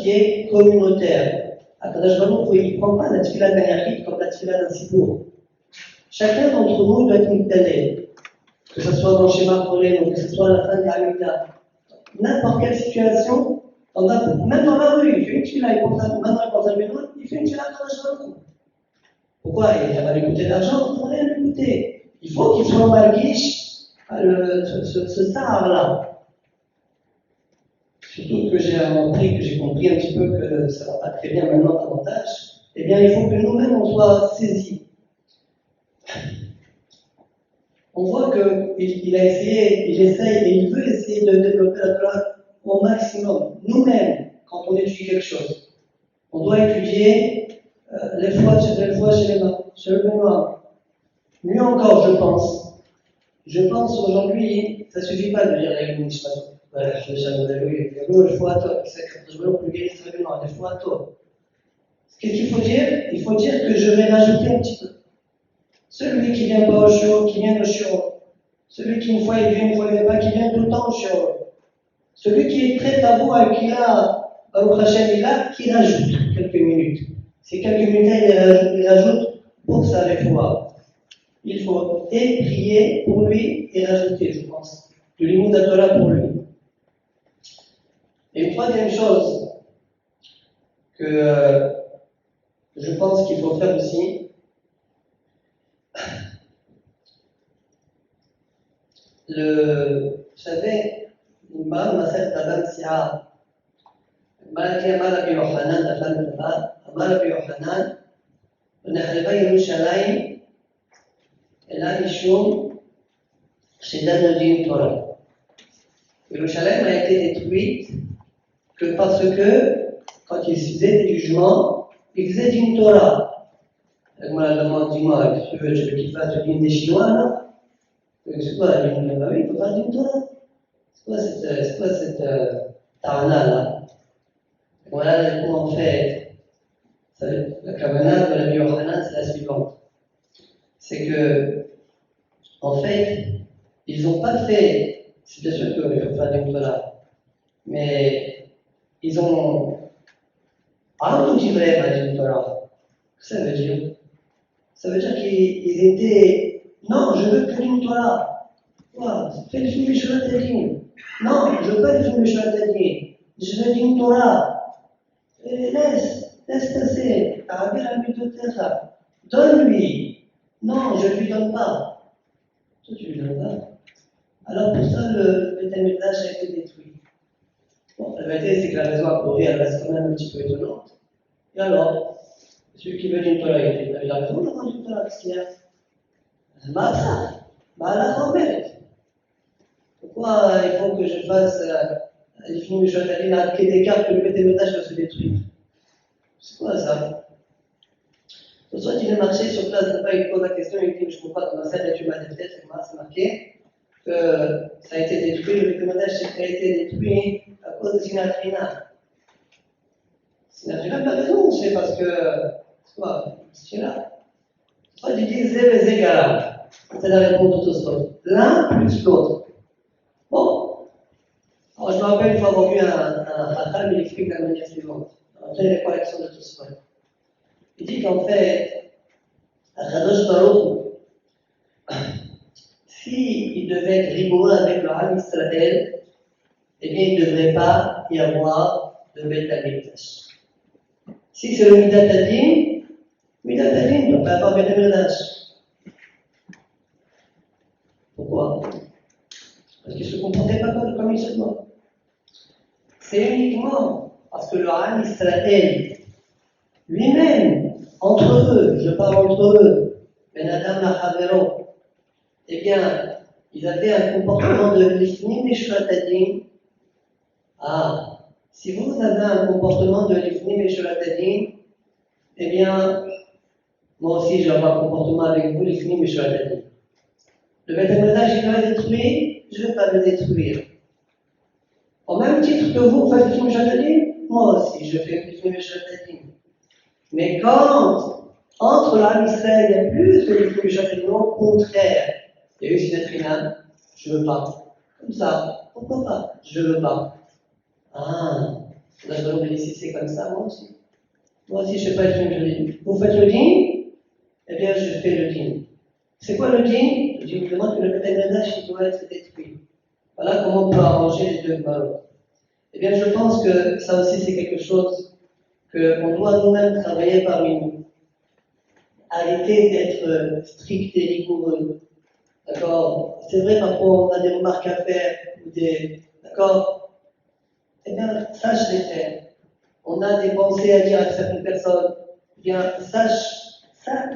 qui est communautaire. Akadosh Baruch Hu, il ne prend pas la tefila d'un yachid comme la tefila d'un sibour. Chacun d'entre nous doit être migdalé, que ce soit dans le schéma Kolen ou que ce soit à la fin de l'Amida. N'importe quelle situation, même dans la rue, il fait une tefila, il pense à Benoît, il fait une tefila dans la Baruch Hu. Pourquoi? Il va lui coûter de l'argent, il ne va rien lui coûter. Il faut qu'il soit malguiche, ce star-là. Surtout que j'ai compris un petit peu que ça ne va pas très bien maintenant davantage, eh bien il faut que nous-mêmes on soit saisis. On voit qu'il a essayé, il essaye et il veut essayer de développer la Torah au maximum. Nous-mêmes, quand on étudie quelque chose, on doit étudier les fois chez le Benoît. Mieux encore, je pense. Je pense aujourd'hui, ça ne suffit pas de dire la Mishnah. Ce qu'il faut dire, il faut dire que je vais rajouter un petit peu. Celui qui vient pas au shiur, qui vient au shiur. Celui qui une fois il vient, une fois il vient pas, qui vient tout le temps au shiur. Celui qui est très tabou et qui a, Baruch Hashem, il a, qui rajoute quelques minutes. Ces quelques minutes-là, il rajoute pour sa réfoua. Il faut et prier pour lui et rajouter, je pense, du limud à Torah pour lui. Et une troisième chose que je pense qu'il faut faire aussi, vous savez, l'imam Masel Taban Si'a, Malaki Amar Rabbi Yochanan, la femme de Taban, Amar Rabbi Yochanan, ונחרבה ירושלים אלא משום שדנו דין תורה. Yerushalayim a été détruite que parce que, quand ils faisaient des jugements, ils faisaient d'une Torah. Moi, la demande, dis-moi, tu veux qu'il fasse le dîme des Chinois, là? C'est quoi la dîme? Bah oui, il faut faire d'une Torah. C'est quoi cette tarana, là? Voilà comment on fait. La kavana de la Yochanan, c'est la suivante. C'est que, en fait, ils n'ont pas fait, c'est bien sûr qu'il faut faire d'une Torah, mais ils ont auto-livré la Torah. Qu'est-ce que ça veut dire? Ça veut dire qu'ils étaient, non, je veux que d'une Torah. Fais le film Mishulat Tadin. Non, je veux pas le film Mishulat Tadin. Je veux d'une Torah. Laisse passer. Arabir la bibliothèque. Donne-lui. Non, je ne lui donne pas. Toi, tu lui donnes pas. Alors pour ça, le Beth Amikdash a été détruit. Bon, la vérité, c'est que la raison appauvrie, elle reste quand même un petit peu étonnante. Et alors, celui qui veut d'une Torah, il a raison d'avoir d'une Torah, qu'est-ce qu'il y a? Pourquoi il faut que je fasse les films Mishulat Tadin à quai d'écart que le Beth Amikdash va se détruire? C'est quoi ça? Soit il est marché sur place, il pose la question, il dit, je ne comprends pas, dans ma salle d'études mathématiques, c'est marqué que ça a été détruit, le Beth a été détruit à cause de Sinatrina. Sinatrina n'a pas raison, c'est parce que, c'est quoi? C'est là. Soit il dit Zé et Gara. C'est la réponse de Tosfot. L'un plus l'autre. Bon. Alors je me rappelle une fois avoir vu un Chacham, il explique de la manière suivante. Après les collections de Tosfot. Il dit qu'en fait, Akadosh Baruch Hu, s'il devait être rigoureux avec le Ham Israël, eh bien il ne devrait pas y avoir de Beth Amikdash. Si c'est le Midat Hadin, il ne doit pas avoir Beth Amikdash. Pourquoi? Parce qu'il ne se comportait pas comme il se doit. C'est uniquement parce que le Ham Israël lui-même, entre eux, je parle entre eux, Ben Adam Machavero, eh bien, ils avaient un comportement de l'Ifnim Mishulat Tadin. Ah, si vous avez un comportement de l'Ifnim Mishulat Tadin, eh bien, moi aussi je vais avoir un comportement avec vous, l'Ifnim Mishulat Tadin. Le Beth Amikdash, il va détruire, je ne vais pas le détruire. Au même titre que vous faites l'Ifnim Mishulat Tadin, moi aussi je fais l'Ifnim Mishulat Tadin. Mais quand, entre l'âme Israël, il y a plus que l'Ifnim Mishulat Tadin, au contraire, il y a eu Sinatrina, je ne veux pas. Comme ça, pourquoi pas? Je ne veux pas. Ah, Là, je me dis, si c'est comme ça, moi aussi. Moi aussi, je ne fais pas le dîme. Vous faites le dîme? Eh bien, je fais le dîme. C'est quoi le dîme? Le dîme demande que le pèlerinage il doit être détruit. Voilà comment on peut arranger les deux mal. Eh bien, je pense que ça aussi, c'est quelque chose qu'on doit nous-mêmes travailler parmi nous. Arrêter d'être strict et rigoureux. D'accord? C'est vrai, parfois, on a des remarques à faire, ou des. D'accord? Eh bien, sache les faire. On a des pensées à dire à certaines personnes. Eh bien,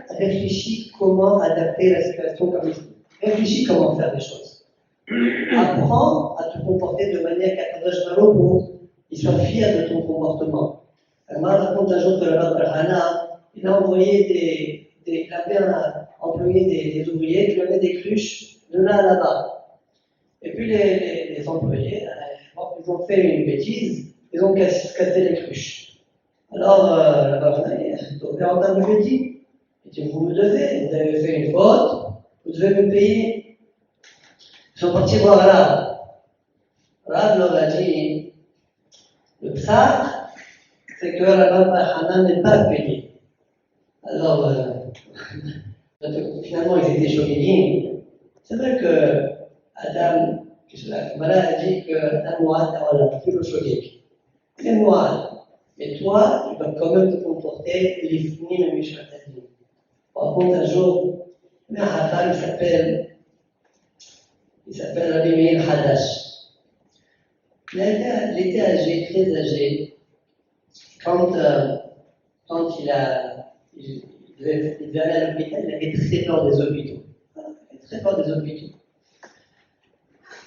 réfléchis comment adapter la situation comme il faut. Réfléchis comment faire les choses. Apprends à te comporter de manière qu'Akadosh Baruch il soit fier de ton comportement. Moi, raconte un jour que le Rav Hana, il a envoyé il avait employé des ouvriers qui lui avaient des cruches de là à là-bas. Et puis les employés, ils ont fait une bêtise, ils ont cassé les cruches. Alors, le Rav Hana, il a entendu le dit, il dit, vous avez fait une faute, vous devez me payer. Ils sont partis voir Rav. Rav leur a dit, le psar, c'est que Rav Hana n'est pas payé. Alors, finalement, ils étaient choqués. C'est vrai que Adam, voilà, a dit que Adam voilà, tu le choqué. C'est moi. Mais toi, tu dois quand même te comporter les finis le Mishkatadim. Par contre, un jour, un Hafar, il s'appelle Rabbi Meir Hadash. Il était âgé, très âgé, quand il devait aller à l'hôpital, il avait très peur des hôpitaux. Il avait très peur des hôpitaux.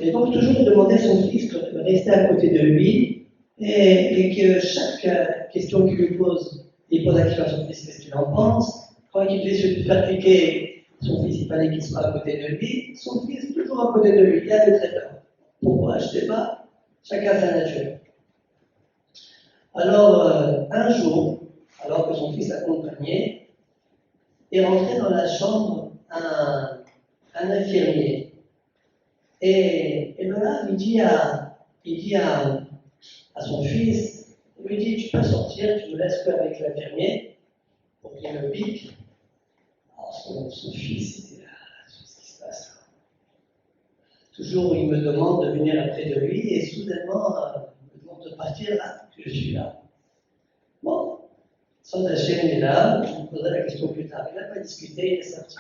Et donc, toujours, il demandait à son fils de rester à côté de lui et que chaque question qu'il lui pose, il pose la question à son fils, qu'est-ce qu'il en pense. Quand il devait se faire piquer, son fils, il fallait qu'il soit à côté de lui. Son fils, toujours à côté de lui. Il avait très peur. Pourquoi? Je ne sais pas. Chacun sa nature. Alors, un jour, alors que son fils l'accompagnait, est rentré dans la chambre un infirmier. Et le là, il dit à son fils, il lui dit, tu peux sortir, tu me laisses qu'avec l'infirmier pour qu'il me pique. Alors son fils, il dit, qu'est-ce qui se passe là? Toujours, il me demande de venir après de lui, et soudainement, il me demande de partir là, que je suis là. Bon, sans Hachem est là, je vous poserai la question plus tard. Il n'a pas discuté, il est sorti.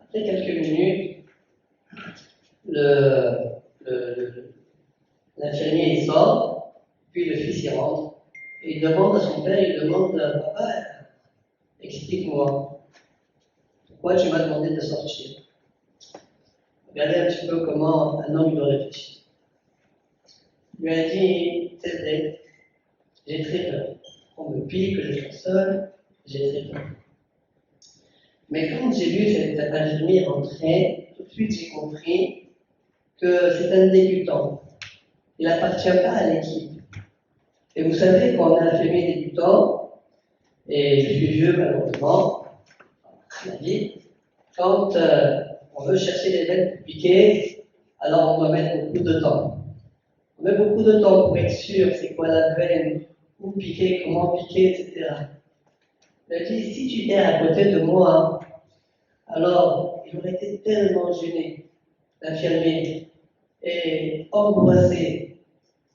Après quelques minutes, l'infirmier il sort, puis le fils il rentre, et il demande à son père, il demande, papa, explique-moi, pourquoi tu m'as demandé de sortir? Regardez un petit peu comment un homme doit réfléchir. Il lui a dit, c'est vrai, j'ai très peur. On me pique, que je sois seul, j'ai très peur. Mais quand j'ai vu cette infirmière rentrer, tout de suite j'ai compris que c'est un débutant. Il n'appartient pas à l'équipe. Et vous savez, quand on est infirmier débutant, et je suis vieux malheureusement, à la vie, quand on veut chercher les veines pour piquer, alors on doit mettre beaucoup de temps. On met beaucoup de temps pour être sûr c'est quoi la veine, où piquer, comment piquer, etc. Il a dit, si tu étais à côté de moi, alors il aurait été tellement gêné, l'infirmier, et angoissé.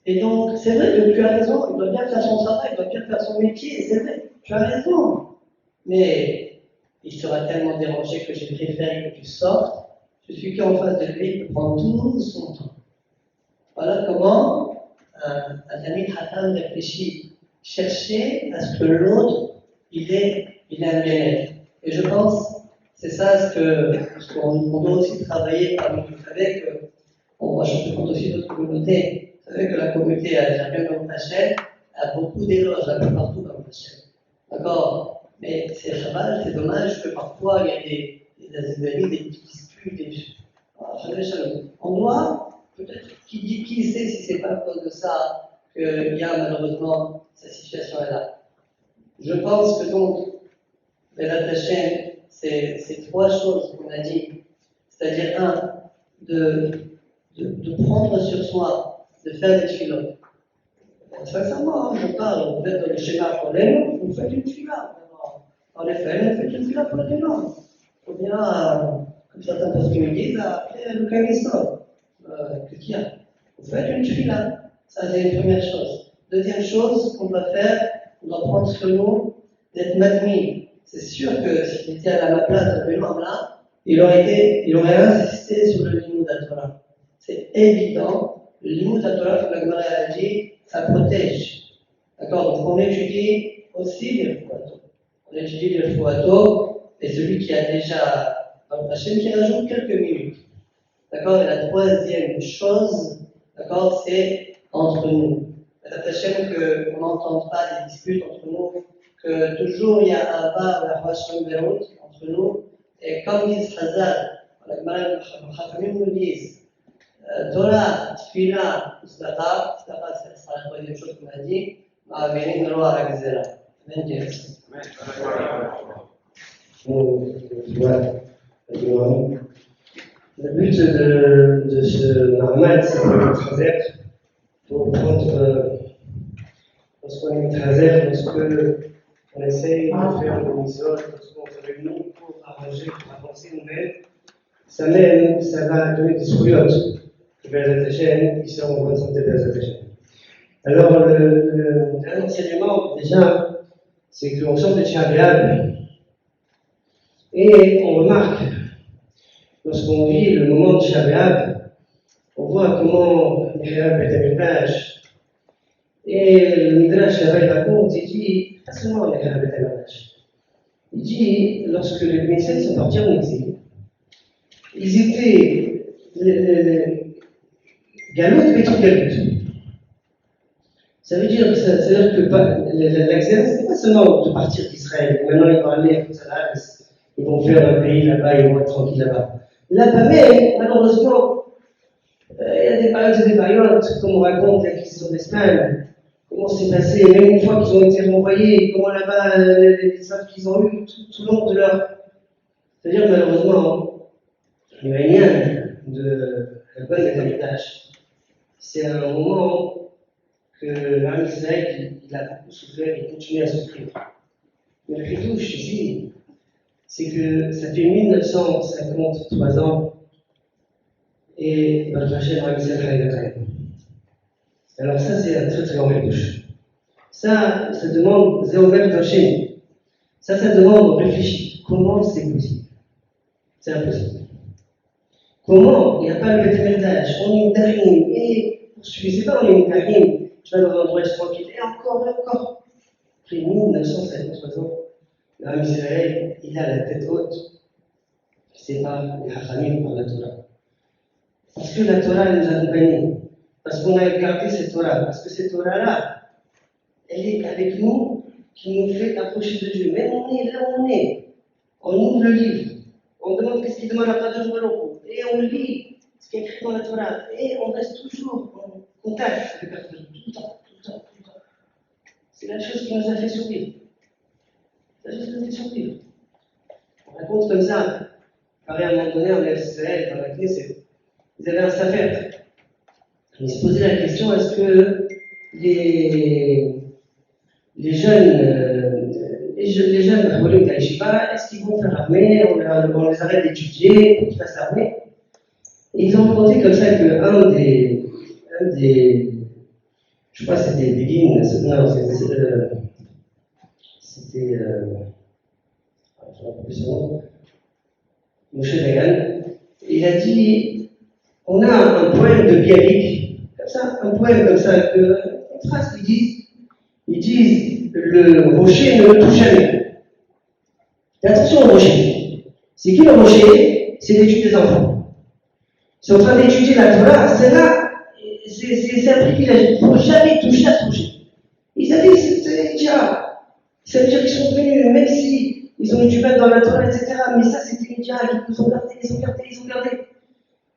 Et donc, c'est vrai que tu as raison, il doit bien faire son travail, il doit bien faire son métier, c'est vrai, tu as raison. Mais il sera tellement dérangé que je préfère que tu sortes. Je suis qu'en face de lui, il peut prendre tout son temps. Voilà comment un ami Hatam réfléchit. Chercher à ce que l'autre, il ait un bien-être. Et je pense, c'est ça ce qu'on doit aussi travailler parmi nous. Vous savez que, moi je suis compte aussi d'autres communautés. Vous savez que la communauté algérienne comme Hachem a beaucoup d'éloges un peu partout comme Hachem. D'accord? Mais c'est chaval, c'est dommage que parfois il y a des amis, des disputes, on doit, peut-être, qui sait si c'est pas à cause de ça qu'il y a malheureusement cette situation-là. Je pense que donc, Bélat Hachem, c'est trois choses qu'on a dit. C'est-à-dire, un, de prendre sur soi, de faire des tefilot. Sincèrement, je parle, vous êtes dans le schéma pour les noms, vous faites une fila. En effet, vous faites une fila pour les noms. Ou bien, comme certains personnes me disent, après le Kagistan. Qu'est-ce qu'il y a? Vous faites une fila. Ça, c'est une première chose. Deuxième chose qu'on doit faire, on doit prendre sur nous d'être madmi. C'est sûr que s'il était à ma place de l'imam là, il aurait insisté sur le limoud al-Torah. C'est évident, le limoud al-Torah, comme la Gemara a dit, ça protège. D'accord? Donc on étudie aussi les Fouato. On étudie les Fouato, et celui qui a déjà dans le Hachem qui rajoute quelques minutes. D'accord? Et la troisième chose, d'accord, c'est entre nous. La Hachem qu'on n'entende pas des disputes entre nous, que toujours il y a un bas ou la relation de route entre nous. Et comme disent Hazal, les Chachamim nous disent, Torah, Tfila, Sdaqa, Sdaqa, c'est la troisième chose qu'on a dit, Ma'avirin Roa Agzera. Amen, Dieu. Le but de ce Mahamad, c'est de traverser pour prendre, lorsqu'on est traverse, lorsqu'on essaye de faire une mission, lorsqu'on se réunit pour arranger, pour avancer nous-mêmes, ça va donner des souriotes vers la chaîne qui sont en bonne santé vers la chaîne. Alors, le dernier enseignement, déjà, c'est qu'on sort de Tchabiab et on remarque, lorsqu'on vit le moment de Tchabiab, on voit comment Michel Betamilbash et le Midrash là-bas il raconte, il dit, pas seulement Michel Betamilbash, il dit, lorsque les Knesset sont partis en exil, ils étaient Galout et Galout. Ça veut dire que l'exil, ce n'est pas seulement de partir d'Israël. Maintenant, ils vont aller à Koutsalas, ils vont faire un pays là-bas, ils vont être tranquilles là-bas. Là-bas, mais malheureusement, il y a des périodes et des périodes, comme on raconte la question d'Espagne, comment c'est passé, même une fois qu'ils ont été renvoyés, comment là-bas, les œuvres qu'ils ont eues tout le long de leur. C'est-à-dire, malheureusement, le Réunion de la bonne Betamikdash, c'est un moment que l'âme Israël, il a beaucoup souffert et continue à souffrir. Mais le Hidouche ici, c'est que ça fait 1953 ans et Baruch Hashem l'âme Israël. Alors ça, c'est un très très grand Hidouche. Ça demande Zéovel Hachem. Ça demande, on réfléchit. Comment c'est possible? C'est impossible. Comment il n'y a pas le Betamikdash? On est Darim et poursuivez, c'est pas on est Darim. Tu vas dans un endroit tranquille, et encore. Après 1953 ans, l'âme Israël, il a la tête haute. C'est par les Hachamim, par la Torah. Parce que la Torah nous accompagne. Parce qu'on a gardé cette Torah. Parce que cette Torah-là, elle est avec nous, qui nous fait approcher de Dieu. Même on est là où on est. On ouvre le livre. On demande qu'est-ce qu'il demande à Kadosh Baruch Hu. Et on lit ce qui est écrit dans la Torah. Et on reste toujours en contact avec la Torah. Tout le temps. C'est la chose qui nous a fait survivre. On raconte comme ça. Pareil, à un moment donné, en Israël, dans la Knesset, ils avaient un safer. Ils se posaient la question, est-ce que les jeunes est-ce qu'ils vont faire l'armée? On les arrête d'étudier pour qu'ils fassent l'armée. Et ils ont demandé comme ça qu'un des je crois que c'était Begin, non, c'était je ne me rappelle plus son nom, Moshe Dayan, il a dit, on a un poème de Bialik, comme ça, une phrase ils disent, le rocher ne le touche jamais. Et attention au rocher. C'est qui le rocher? C'est l'étude des enfants. Ils sont en train d'étudier la Torah, c'est là. C'est un privilège, il ne faut jamais toucher à ce rocher. Ils avaient cette déjà. Ça veut dire qu'ils sont venus, même si ils ont eu du mal dans la Torah, etc. Mais ça, c'était les diables, ils nous ont gardés.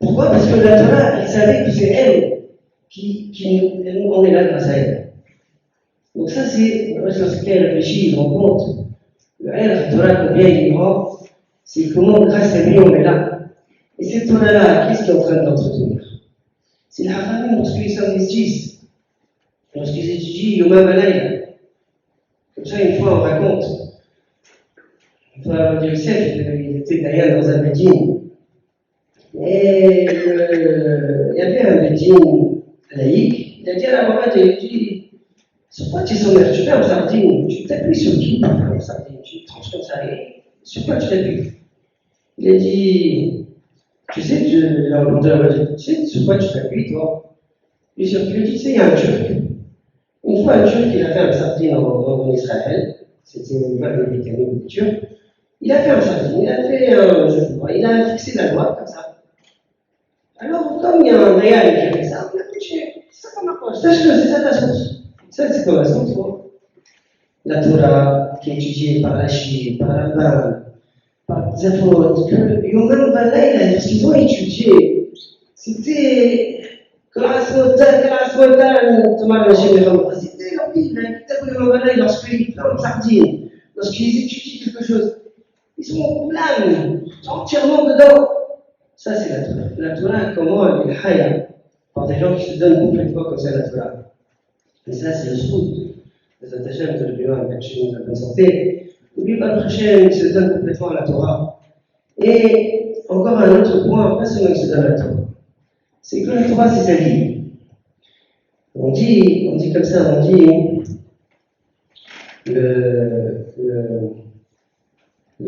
Pourquoi? Parce que la Torah, ils savaient que c'est elle on est là grâce à elle. Donc ça, c'est, lorsqu'elle réfléchit, il rend compte. La Torah, combien il est grand, c'est comment, grâce à lui, on est là. Et cette Torah-là, qu'est-ce qui est en train d'entretenir? C'est le Hachamim, lorsqu'ils s'investissent lorsqu'ils étudient Yom HaMalayla. Comme ça, une fois, on raconte. Une fois, Yosef, il était d'ailleurs dans un bedin. Et il y avait un bedin laïque. Il a dit à la maman, il dit, sur quoi tu es son mère? Tu fais un sardine, tu t'appuies sur qui pour faire un sardine? Tu tranches comme ça, et sur quoi tu t'appuies? Il a dit, tu sais, tu sais sur quoi tu t'appuies, toi? Et sur qui? Il a dit, tu sais, il y a un Turc. Une fois, un Turc, il a fait un sardine en Israël. C'était une fois des Britanniques, des Turcs. Il a fait un sardine, il a fixé la loi comme ça. Alors, comme il y a un réel qui a fait ça, on a continué. C'est ça comme approche. Sache-le, c'est ça ta source. Ça, c'est comme la source, toi. La Torah, qui est étudiée par Rachid, par Rambam, par Zafot, que Yom HaMalayla, ce qu'ils ont étudié, c'était grâce au Thomas Rachid, c'était leur Bible, Yom HaMalayla, lorsqu'ils font une sardine, lorsqu'ils étudient quelque chose, ils sont blâmes, entièrement dedans. Ça, c'est la Torah. La Torah, comment elle est haya par des gens qui se donnent complètement comme ça la Torah. Et ça, c'est le srout. Les attachés de l'Union avec chez nous, la bonne santé. N'oublie pas le prochain, il se donne complètement à la Torah. Et encore un autre point, pas seulement il se donne à la Torah. C'est que la Torah, c'est sa vie. On dit comme ça, on dit le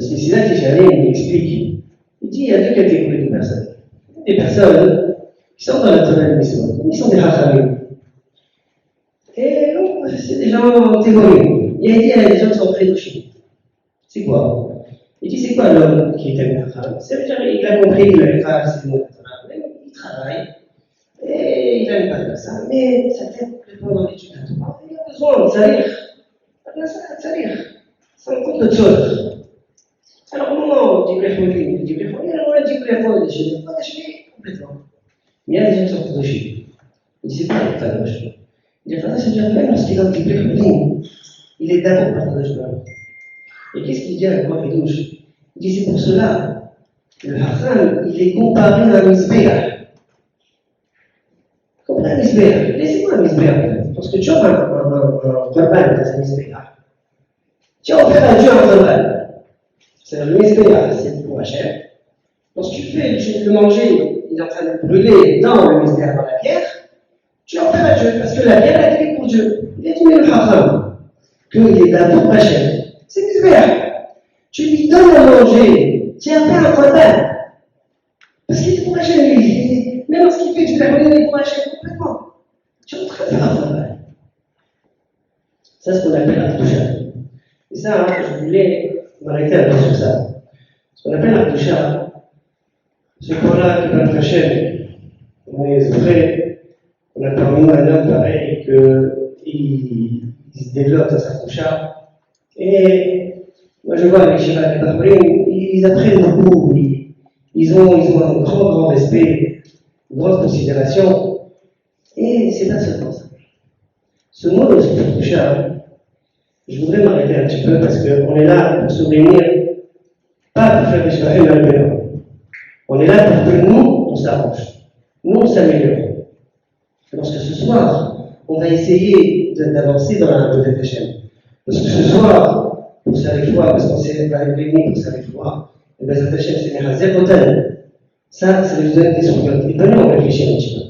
spécialiste qui j'allais, il explique. Il dit il y a deux catégories de personnes. Des personnes qui sont dans la Torah de Mishnah, ils sont des Hachamim. Et donc, c'est des gens théoriques. Il y a des gens qui sont très touchés. C'est quoi? Il dit c'est quoi l'homme qui est un Hacham? Ça veut dire qu'il a compris que le Hacham, c'est le mot de la Torah. Il travaille et il n'aime pas ça. Mais sa tête complètement dans l'étude de la Torah. Il a besoin de salir. C'est un compte de choses. Alors, au moment où Djibril Khoury, alors on a Djibril Khoury, on a achevé complètement. Mais il y a des gens qui sont touchés. Il dit c'est pas le Kadosh. Il dit ça veut dire même lorsqu'il a Djibril Khoury, il est d'abord par Kadosh. Et qu'est-ce qu'il dit avec moi, Fedouche? Il dit c'est pour cela, le Hacham, il est comparé à un Mizbeach. Comme un Mizbeach. Laissez-moi un Mizbeach, parce que tu as un Korban dans un Mizbeach. Tu as offert à Dieu un Korban. C'est le Mizbeach, c'est pour Hachem. Lorsque tu fais le manger, il est en train de brûler dans le Mizbeach, dans la pierre, tu en fais à Dieu, parce que la pierre a été pour Dieu. Il a dit le Hacham, qu'il est d'abord pour Hachem. C'est Mizbeach. Tu lui donnes à manger, tu as fait un Korban. Parce qu'il est pour Hachem, lui. Même lorsqu'il fait du Korban, il est pour Hachem complètement. Tu es en train de faire un Korban. Ça, c'est ce qu'on appelle la Kedusha. Et ça, je voulais m'arrêter un peu sur ça. Ce qu'on appelle la Kedusha, ce point-là qui va être Hachem, on est vrai, on a parmi nous un homme pareil qu'il se développe dans sa Kedusha. Et moi je vois les Shiva et Bahreïn, ils apprennent beaucoup, ils ont un grand respect, une grande considération. Et c'est pas seulement ça. Ce mot de Kedusha, je voudrais m'arrêter un petit peu parce qu'on est là pour se réunir, pas pour faire des soirées malveillantes. On est là pour que nous, on s'arrange, nous, on s'améliore. Parce que ce soir, on va essayer d'avancer dans la Avodat Hashem. Parce que ce soir, pour sa foi, parce qu'on s'est réunis pour sa foi, et bien, Avodat Hashem, c'est Mehazek. Ça nous donne des souvenirs. Et venez, on réfléchit un petit peu.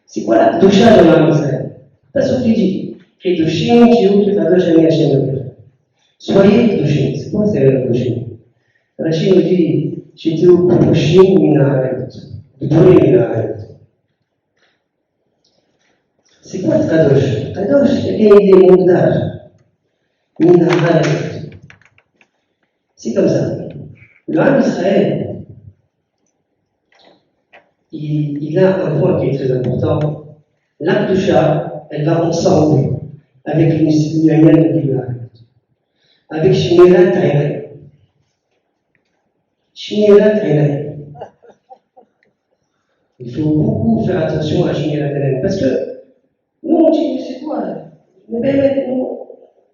C'est quoi la Kedusha dans l'âme d'Israël? Pas ce qu'il dit. Kedushim, Kiyut, Kadosh, Ani Hashem, Elohim. Soyez Kedushim. C'est quoi c'est Kedushim? Rachid nous dit, J'étais au Kedushim, Mina'ayot. Gdolim, Mina'ayot. C'est quoi le Kadosh? Kadosh, il est Mugdar. Mina'ayot. C'est comme ça. Le Ham d'Israël, il a un point qui est très important. La Kedusha, elle va ensemble avec une union de Gilad, avec Shmirat Aynaï. Shmirat Aynaï. Il faut beaucoup faire attention à Shmirat Aynaï, parce que nous on dit, c'est quoi? Mais nous,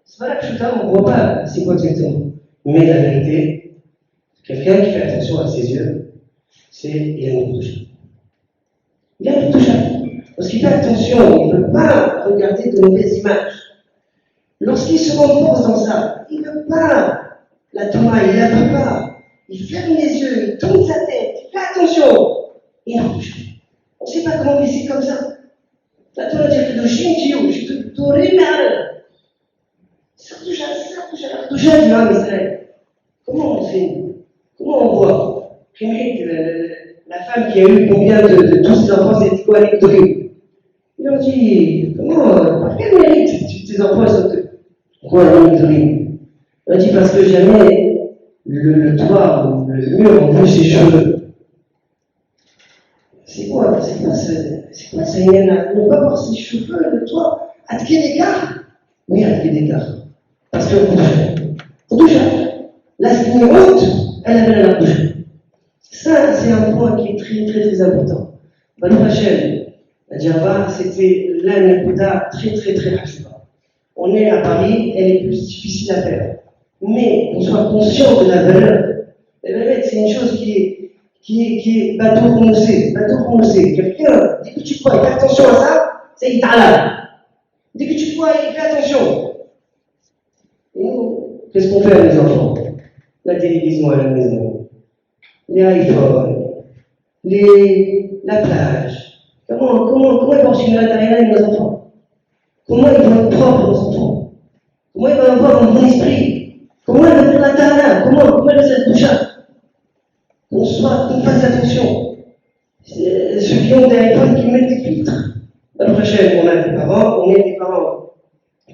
c'est pas la Pshuta, on ne voit pas c'est quoi exactement. Mais la vérité, quelqu'un qui fait attention à ses yeux, il a une Kedusha. Il a une Kedusha. Parce qu'il fait attention, il ne veut pas regarder de mauvaises images. Lorsqu'il se renforce dans ça, il ne veut pas la Torah, il ne la veut pas. Il ferme les yeux, il tourne sa tête, il fait attention. Il n'en bouge plus. On ne sait pas comment laisser comme ça. La Torah dit que je te tourne mal. Ça touche à l'imam Israël. Comment on fait? Comment on voit? La femme qui a eu combien de tous ses enfants, c'est quoi les druides? Il leur dit, par quel mérite tes enfants sont quoi les druides? Il leur dit, parce que jamais le toit ou le mur ont vu ses cheveux. C'est quoi ça? Il ne pas voir ses cheveux, le toit. À quel égard? Oui, à quel égard? Parce que on touche. La honte, elle avait la bouche. Ça, c'est un point qui est très, très, très important. Baruch Hashem, la Djerba, c'était l'année très, très, très rapide. On est à Paris, elle est plus difficile à faire. Mais on soit conscient de la valeur. La valeur, c'est une chose qui est bateau prononcé. Quelqu'un, dès que tu crois, il fait attention à ça, c'est itala. Dès que tu crois, il fait attention. Et nous, qu'est-ce qu'on fait à mes enfants? La télévision à la maison, les iPhones, la plage. Comment ils vont suivre la Taïla nos enfants? Comment ils vont être propres nos enfants? Comment ils vont avoir un bon esprit? Comment ils vont faire la Taïla? Comment ils vont faire le toucha? Qu'on fasse attention. Ceux qui ont des iPhones qui mettent des filtres. La prochaine, on est des parents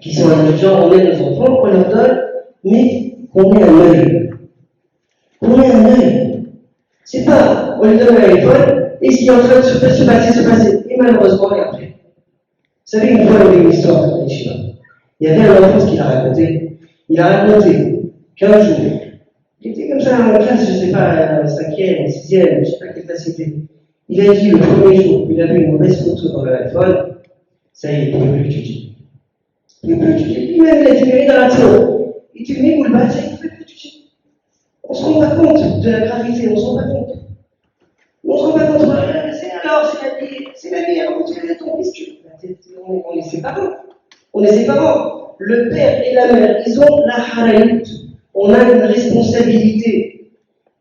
qui sont intelligents, on aide nos enfants, on leur donne, mais qu'on ait un œil. C'est pas, on lui donne un iPhone, et ce qui est en train de se passer. Et malheureusement, et après. Vous savez, une fois, il y avait une histoire de Yeshiva. Il y avait un enfant qui l'a raconté. Il a raconté qu'un jour, il était comme ça en classe, je ne sais pas, 5e, 6e, je ne sais pas quelle classe c'était. Il a dit le premier jour qu'il a vu une mauvaise photo dans l'iPhone, ça y est, il ne pouvait plus étudier. Lui-même, il a dit, dans la tour. Et tu mets où le bas, ça y est, il ne pouvait plus étudier. On ne se rend pas compte de la gravité, on ne se rend pas compte. C'est la vie, alors tu es ton fils, on est ses parents. Le père et la mère, ils ont la haraït. On a une responsabilité.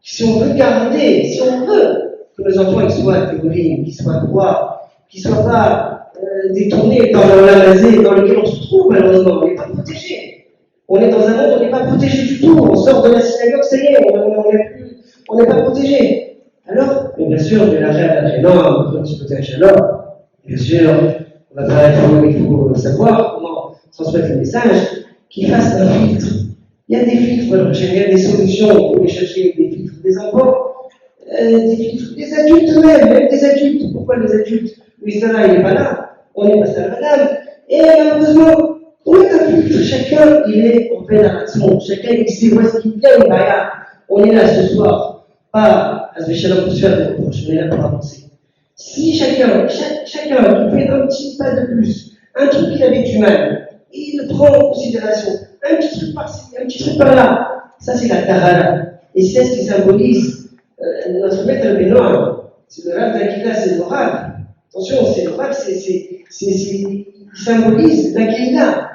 Si on veut que nos enfants ils soient théoriques, qu'ils soient droits, qu'ils ne soient pas détournés par l'amazé dans lequel on se trouve, malheureusement, on n'est pas protégé. On est dans un monde où on n'est pas protégé du tout. On sort de la synagogue, ça y est, on n'est pas protégé. Alors, bien sûr, de la règle énorme, un petit peu de bien sûr, il faut savoir comment transmettre le message, qu'il fasse un filtre. Il y a des filtres, il y a des solutions, vous pouvez chercher des filtres des enfants, des filtres des adultes même des adultes. Pourquoi les adultes? Oui, ça là, il n'est pas là, on est passé à madame, et malheureusement, on est un filtre, chacun il est en fédération, chacun il sait où est-ce qu'il vient, on est là ce soir, pas à se méchaler pour se faire des reproches, on est là pour avancer. Si chacun qui fait un petit pas de plus, un truc qu'il avait du mal, il le prend en considération, un petit truc par-ci, un petit truc par-là, ça c'est la tahara. Et c'est ce qui symbolise notre maître le Bénoir. C'est le rab d'Aquila, c'est l'oracle. Attention, c'est l'oracle, il symbolise l'Aquila.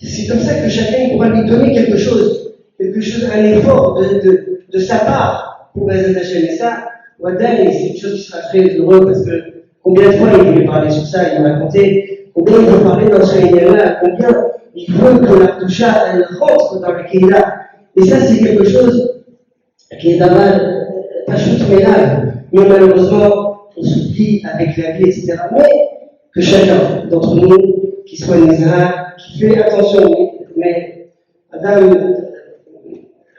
C'est comme ça que chacun pourra lui donner quelque chose, un effort de sa part pour Bezat Hashem. Et ça, Wadal, c'est une chose qui sera très heureux parce que combien de fois il voulait parler sur ça, il m'a raconté, combien il veut parler dans ce réunion-là, combien il veut que la Toucha, elle rentre dans la Kéla. Et ça, c'est quelque chose qui est d'abord pas juste ménage, mais malheureusement, on s'oublie avec la vie, etc. Mais que chacun d'entre nous, qui soit Nézra, qui fait attention, mais Adam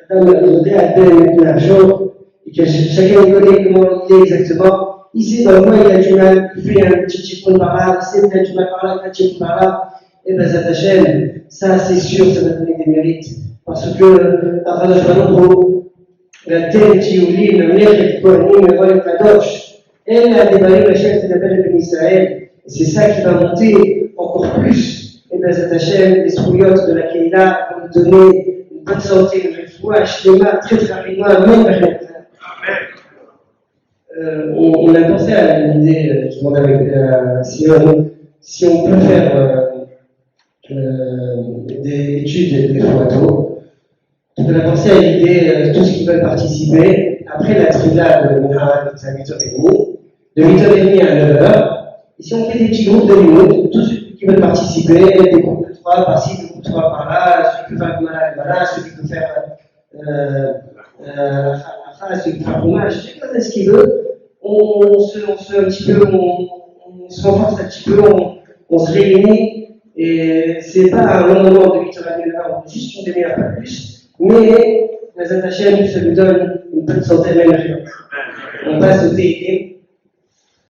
a demandé à mettre l'argent, et que chacun connaît comment il est exactement. Il sait dans quoi il a du mal, il fait un petit chiffon par là, il sait qu'il a du mal par là, un petit chiffon par là. Et bien, ça t'achève, ça c'est sûr, ça va donner des mérites. Parce que, à la tête qui oublie, le mec qui connaît, le roi Kadosh, elle a débarré la chef de la belle de Israël. Et c'est ça qui va monter encore plus. Et bien, ça t'achève, les souillottes de la Keïla vont nous donner une bonne santé, une foi, schéma, très très rapidement, Amen. On a pensé à l'idée, je demande avec Sion, si on peut faire des études des photos. Tu peux la penser à l'idée, tous qui veulent participer, après la trilla de Mohamed à 8h30, de 8h30 à 9h. Et si on fait des petits groupes de minutes, tous ceux qui veulent participer, des groupes de 3 par-ci, des groupes de 3 par-là, celui qui peut faire le malade, celui qui peut faire celui qui peut faire l'image, chacun fait ce qu'il veut. On se renforce un petit peu, on se réunit. Et c'est pas un long moment de 8h30 là, on juste une demi-heure, pas plus. Mais les attachés, ça nous donne une bonne santé même. On passe au TID.